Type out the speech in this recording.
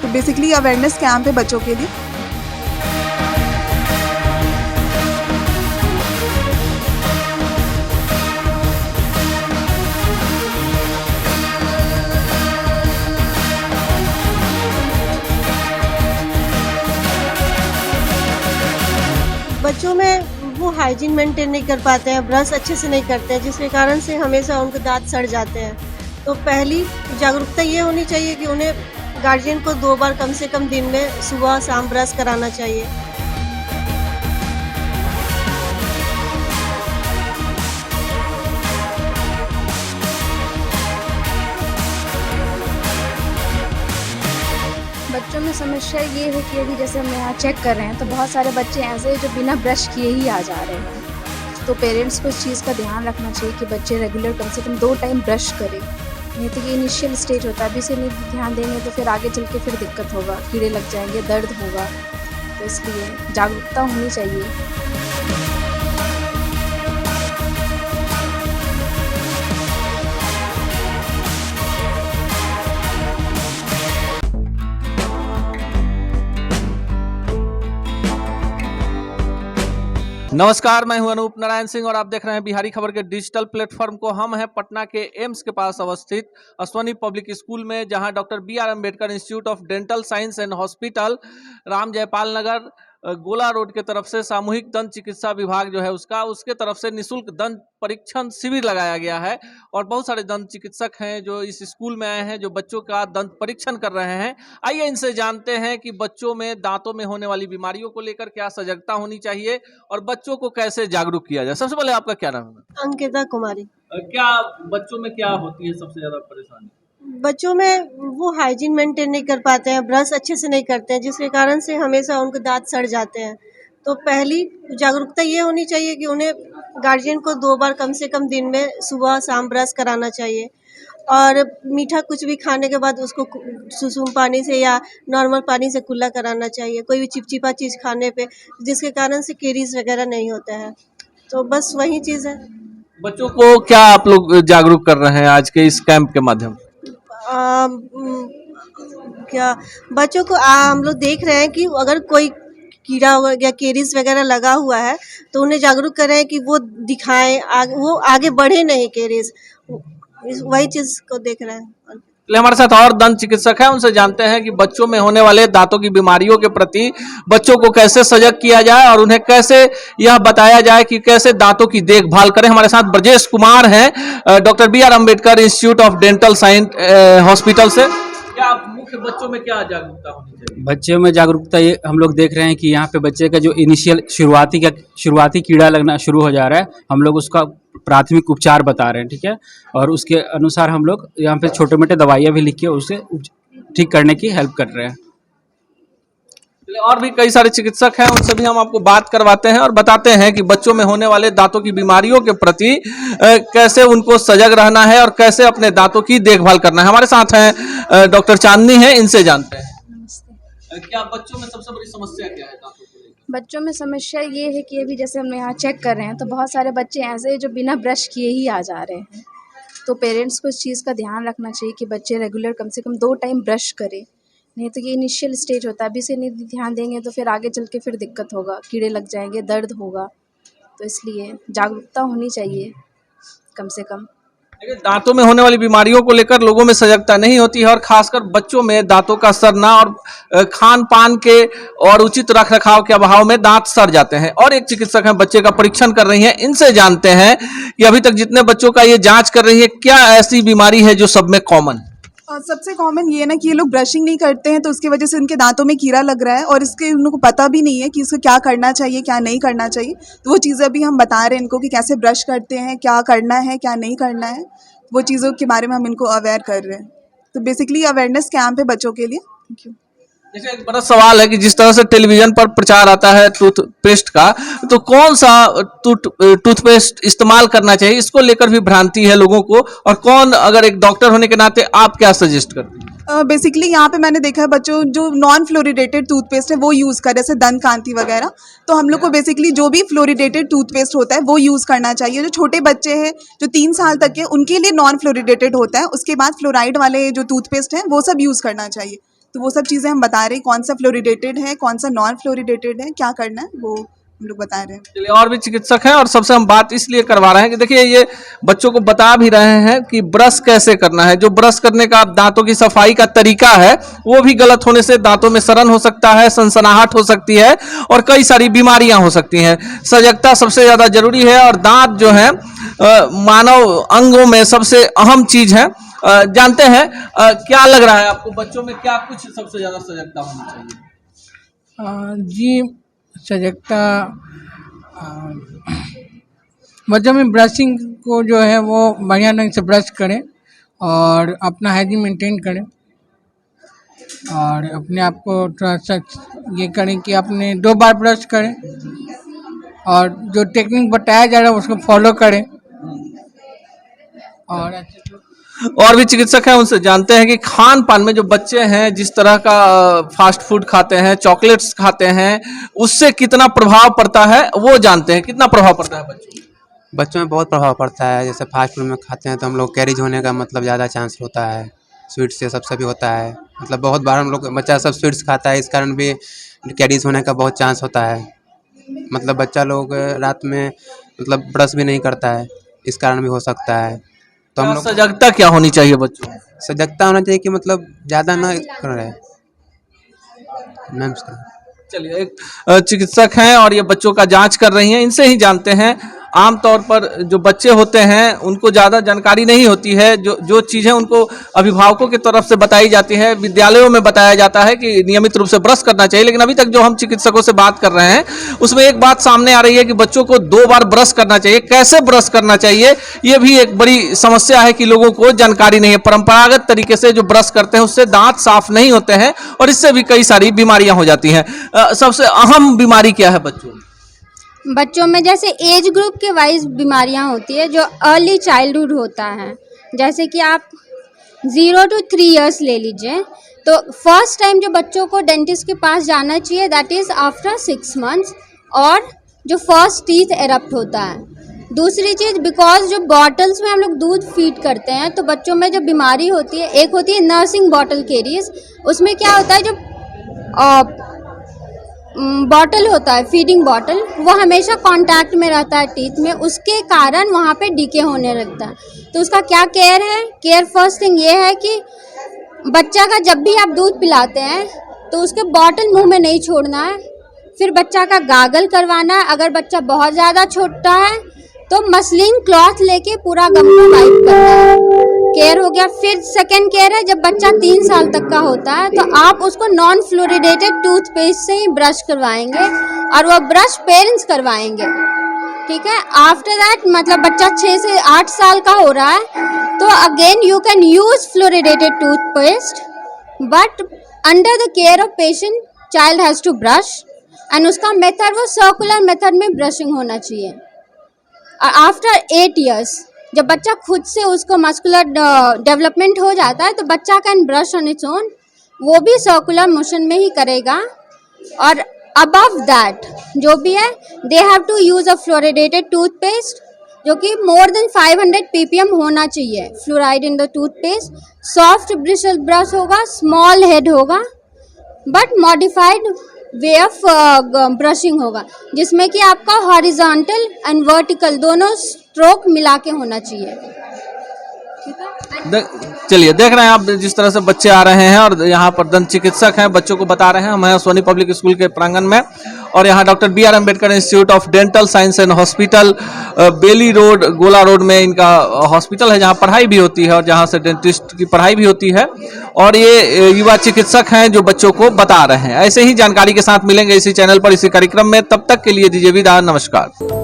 तो basically awareness camp है बच्चों के लिए। बच्चों में वो हाइजीन मेंटेन नहीं कर पाते हैं, ब्रश अच्छे से नहीं करते हैं, जिसके कारण से हमेशा उनके दांत सड़ जाते हैं। तो पहली जागरूकता ये होनी चाहिए कि उन्हें गार्जियन को 2 बार कम से कम दिन में सुबह शाम ब्रश कराना चाहिए। बच्चों में समस्या ये है कि अभी जैसे हम यहाँ चेक कर रहे हैं तो बहुत सारे बच्चे ऐसे हैं जो बिना ब्रश किए ही आ जा रहे हैं। तो पेरेंट्स को इस चीज़ का ध्यान रखना चाहिए कि बच्चे रेगुलर कम से कम 2 टाइम ब्रश करें। नहीं तो ये इनिशियल स्टेज होता है, अभी से नहीं ध्यान देंगे तो फिर आगे चल के फिर दिक्कत होगा, कीड़े लग जाएंगे, दर्द होगा। तो इसलिए जागरूकता होनी चाहिए। नमस्कार, मैं हूं अनूप नारायण सिंह और आप देख रहे हैं बिहारी खबर के डिजिटल प्लेटफॉर्म को। हम हैं पटना के एम्स के पास अवस्थित अश्वनी पब्लिक स्कूल में, जहां doctor B R Ambedkar institute of dental science and hospital, Ram Jaipal Nagar, Gola road के तरफ से सामूहिक दंत चिकित्सा विभाग जो है उसके तरफ से निःशुल्क दंत परीक्षण शिविर लगाया गया है। और बहुत सारे दंत चिकित्सक हैं जो इस स्कूल में आए हैं, जो बच्चों का दंत परीक्षण कर रहे हैं। आइए इनसे जानते हैं कि बच्चों में दांतों में होने वाली बीमारियों को लेकर क्या सजगता होनी चाहिए और बच्चों को कैसे जागरूक किया जाए। सबसे पहले आपका क्या नाम है? अंकिता कुमारी। क्या बच्चों में क्या होती है सबसे ज्यादा परेशानी? बच्चों में वो हाइजीन मेंटेन नहीं कर पाते हैं, ब्रश अच्छे से नहीं करते हैं, जिसके कारण से हमेशा उनके दांत सड़ जाते हैं। तो पहली जागरूकता ये होनी चाहिए कि उन्हें गार्जियन को 2 बार कम से कम दिन में सुबह शाम ब्रश कराना चाहिए। और मीठा कुछ भी खाने के बाद उसको सुसुम पानी से या नॉर्मल पानी से कुल्ला कराना चाहिए, कोई भी चिपचिपा चीज़ खाने पे, जिसके कारण से कैरीज वगैरह नहीं होता है। तो बस वही चीज़ है। बच्चों को क्या आप लोग जागरूक कर रहे हैं आज के इस कैंप के माध्यम से? क्या बच्चों को हम लोग देख रहे हैं कि अगर कोई कीड़ा या केरीज वगैरह लगा हुआ है तो उन्हें जागरूक कर रहे हैं कि वो दिखाएं, वो आगे बढ़े नहीं केरीज, वही चीज को देख रहे हैं। हमारे साथ और दंत चिकित्सक हैं, उनसे जानते हैं कि बच्चों में होने वाले दांतों की बीमारियों के प्रति बच्चों को कैसे सजग किया जाए और उन्हें कैसे यह बताया जाए कि कैसे दांतों की देखभाल करें। हमारे साथ ब्रजेश कुमार हैं, doctor B R Ambedkar institute of dental science hospital से। क्या मुख्य बच्चों में क्या जागरूकता होनी चाहिए? बच्चों में जागरूकता ये हम लोग देख रहे हैं कि यहाँ पे बच्चे का जो इनिशियल शुरुआती कीड़ा लगना शुरू हो जा रहा है, हम लोग उसका प्राथमिक उपचार बता रहे हैं, ठीक है। और उसके अनुसार हम लोग यहाँ पे छोटे मोटे दवाइयाँ भी लिख के उसे ठीक करने की हेल्प कर रहे हैं। और भी कई सारे चिकित्सक हैं, उनसे भी हम आपको बात करवाते हैं और बताते हैं कि बच्चों में होने वाले दांतों की बीमारियों के प्रति कैसे उनको सजग रहना है और कैसे अपने दांतों की देखभाल करना है। हमारे साथ हैं डॉक्टर चांदनी हैं, इनसे जानते हैं। क्या बच्चों में सबसे बड़ी समस्या क्या है दांतों को लेकर? बच्चों में समस्या ये है कि अभी जैसे हम यहाँ चेक कर रहे हैं तो बहुत सारे बच्चे ऐसे हैं जो बिना ब्रश किए ही आ जा रहे हैं। तो पेरेंट्स को इस चीज़ का ध्यान रखना चाहिए कि बच्चे रेगुलर कम से कम 2 टाइम ब्रश करें। नहीं तो ये इनिशियल स्टेज होता है, अभी से नहीं ध्यान देंगे तो फिर आगे चल के फिर दिक्कत होगा, कीड़े लग जाएंगे, दर्द होगा। तो इसलिए जागरूकता होनी चाहिए कम से कम। लेकिन दांतों में होने वाली बीमारियों को लेकर लोगों में सजगता नहीं होती है और खासकर बच्चों में दांतों का सड़ना और खान पान के और उचित रख रखाव के अभाव में दांत सड़ जाते हैं। और एक चिकित्सक हैं, बच्चे का परीक्षण कर रही हैं, इनसे जानते हैं कि अभी तक जितने बच्चों का ये जांच कर रही है, क्या ऐसी बीमारी है जो सब में कॉमन? सबसे कॉमन ये ना कि ये लोग ब्रशिंग नहीं करते हैं, तो उसकी वजह से उनके दांतों में कीड़ा लग रहा है और इसके उनको पता भी नहीं है कि इसको क्या करना चाहिए, क्या नहीं करना चाहिए। तो वो चीज़ें अभी हम बता रहे हैं इनको कि कैसे ब्रश करते हैं, क्या करना है, क्या नहीं करना है, वो चीज़ों के बारे में हम इनको अवेयर कर रहे हैं। तो बेसिकली अवेयरनेस कैंप है बच्चों के लिए। Thank you. जैसे एक बड़ा सवाल है कि जिस तरह से टेलीविजन पर प्रचार आता है टूथपेस्ट का, तो कौन सा टूथपेस्ट इस्तेमाल करना चाहिए, इसको लेकर भी भ्रांति है लोगों को। और कौन, अगर एक डॉक्टर होने के नाते आप क्या सजेस्ट करते हैं? बेसिकली यहाँ पे मैंने देखा है बच्चों जो नॉन फ्लोरिडेटेड टूथपेस्ट है वो यूज़ करें, जैसे दंत कांति वगैरह। तो हम लोग को बेसिकली जो भी फ्लोरिडेटेड टूथपेस्ट होता है वो यूज़ करना चाहिए। जो छोटे बच्चे हैं जो 3 साल तक के, उनके लिए नॉन फ्लोरिडेटेड होता है। उसके बाद फ्लोराइड वाले जो टूथपेस्ट हैं वो सब यूज़ करना चाहिए। तो वो सब चीज़ें हम बता रहे हैं, कौन सा फ्लोरिडेटेड है, कौन सा नॉन फ्लोरिडेटेड है, क्या करना है वो हम लोग बता रहे हैं। चलिए, और भी चिकित्सक हैं और सबसे हम बात इसलिए करवा रहे हैं कि देखिए ये बच्चों को बता भी रहे हैं कि ब्रश कैसे करना है। जो ब्रश करने का दांतों की सफाई का तरीका है वो भी गलत होने से दांतों में सड़न हो सकता है, सनसनाहट हो सकती है और कई सारी बीमारियां हो सकती हैं। सजगता सबसे ज्यादा जरूरी है और दांत जो है मानव अंगों में सबसे अहम चीज है। जानते हैं क्या लग रहा है आपको, बच्चों में क्या कुछ सबसे ज्यादा सजगता होनी चाहिए? जी, सजगता बच्चों में ब्रशिंग को जो है वो बढ़िया ढंग से ब्रश करें और अपना हाइजीन मेंटेन करें और अपने आप को थोड़ा सा ये करें कि अपने 2 बार ब्रश करें और जो टेक्निक बताया जा रहा है उसको फॉलो करें। और भी चिकित्सक हैं, उनसे जानते हैं कि खान पान में जो बच्चे हैं जिस तरह का फास्ट फूड खाते हैं, चॉकलेट्स खाते हैं, उससे कितना प्रभाव पड़ता है वो जानते हैं। कितना प्रभाव पड़ता है बच्चों में बहुत प्रभाव पड़ता है। जैसे फास्ट फूड में खाते हैं तो हम लोग कैरिज होने का मतलब ज़्यादा चांस होता है। स्वीट से सबसे भी होता है, मतलब बहुत बार हम लोग बच्चा सब स्वीट्स खाता है, इस कारण भी कैरिज होने का बहुत चांस होता है। मतलब बच्चा लोग रात में मतलब ब्रश भी नहीं करता है, इस कारण भी हो सकता है। तो हम लोग सजगता क्या होनी चाहिए बच्चों में? सजगता होना चाहिए कि मतलब ज़्यादा ना कर रहे मैम। चलिए, एक चिकित्सक हैं और ये बच्चों का जांच कर रही हैं, इनसे ही जानते हैं। आमतौर पर जो बच्चे होते हैं उनको ज़्यादा जानकारी नहीं होती है। जो चीज़ें उनको अभिभावकों की तरफ से बताई जाती है, विद्यालयों में बताया जाता है कि नियमित रूप से ब्रश करना चाहिए, लेकिन अभी तक जो हम चिकित्सकों से बात कर रहे हैं उसमें एक बात सामने आ रही है कि बच्चों को 2 बार ब्रश करना चाहिए। कैसे ब्रश करना चाहिए ये भी एक बड़ी समस्या है कि लोगों को जानकारी नहीं है। परंपरागत तरीके से जो ब्रश करते हैं उससे दांत साफ नहीं होते हैं और इससे भी कई सारी बीमारियां हो जाती हैं। सबसे अहम बीमारी क्या है बच्चों में? जैसे एज ग्रुप के वाइज बीमारियां होती है, जो अर्ली चाइल्डहुड होता है। जैसे कि आप 0 to 3 इयर्स ले लीजिए, तो फर्स्ट टाइम जो बच्चों को डेंटिस्ट के पास जाना चाहिए दैट इज़ आफ्टर 6 मंथ्स, और जो फर्स्ट टीथ एरप्ट होता है। दूसरी चीज़, बिकॉज जो बॉटल्स में हम लोग दूध फीड करते हैं तो बच्चों में जो बीमारी होती है, एक होती है नर्सिंग बॉटल कैरीज। उसमें क्या होता है, जो बॉटल होता है फीडिंग बॉटल, वो हमेशा कांटेक्ट में रहता है टीथ में, उसके कारण वहाँ पे डीके होने लगता है। तो उसका क्या केयर है? केयर फर्स्ट थिंग ये है कि बच्चा का जब भी आप दूध पिलाते हैं तो उसके बॉटल मुंह में नहीं छोड़ना है। फिर बच्चा का गागल करवाना है। अगर बच्चा बहुत ज़्यादा छोटा है तो मसलिन क्लॉथ लेके पूरा गम को वाइप करना है। केयर हो गया। फिर सेकेंड केयर है, जब बच्चा 3 साल तक का होता है तो आप उसको नॉन फ्लोरिडेटेड टूथपेस्ट से ही ब्रश करवाएंगे और वह ब्रश पेरेंट्स करवाएंगे, ठीक है। आफ्टर दैट मतलब बच्चा 6 से 8 साल का हो रहा है तो again you can use fluoridated toothpaste, but under the care of patient child has to brush, and उसका मेथड वो सर्कुलर मेथड में ब्रशिंग होना चाहिए। और आफ्टर 8 इयर्स जब बच्चा खुद से उसको मस्कुलर डेवलपमेंट हो जाता है तो बच्चा can brush on its own, वो भी सर्कुलर मोशन में ही करेगा। और अबव दैट जो भी है, they have to use a fluoridated toothpaste जो कि मोर देन 500 ppm होना चाहिए fluoride in the toothpaste. Soft bristle brush होगा, स्मॉल हेड होगा, but modified way of brushing होगा, जिसमें कि आपका हॉरिजॉन्टल एंड वर्टिकल दोनों स्ट्रोक मिला के होना चाहिए। चलिए, देख रहे हैं आप जिस तरह से बच्चे आ रहे हैं और यहाँ पर दंत चिकित्सक हैं, बच्चों को बता रहे हैं। हम हैं सोनी पब्लिक स्कूल के प्रांगण में और यहाँ doctor BR Ambedkar institute of dental science and hospital, Bailey road, Gola road में इनका हॉस्पिटल है, जहाँ पढ़ाई भी होती है और जहाँ से डेंटिस्ट की पढ़ाई भी होती है। और ये युवा चिकित्सक हैं जो बच्चों को बता रहे हैं। ऐसे ही जानकारी के साथ मिलेंगे इसी चैनल पर, इसी कार्यक्रम में। तब तक के लिए दीजिए विदा, नमस्कार।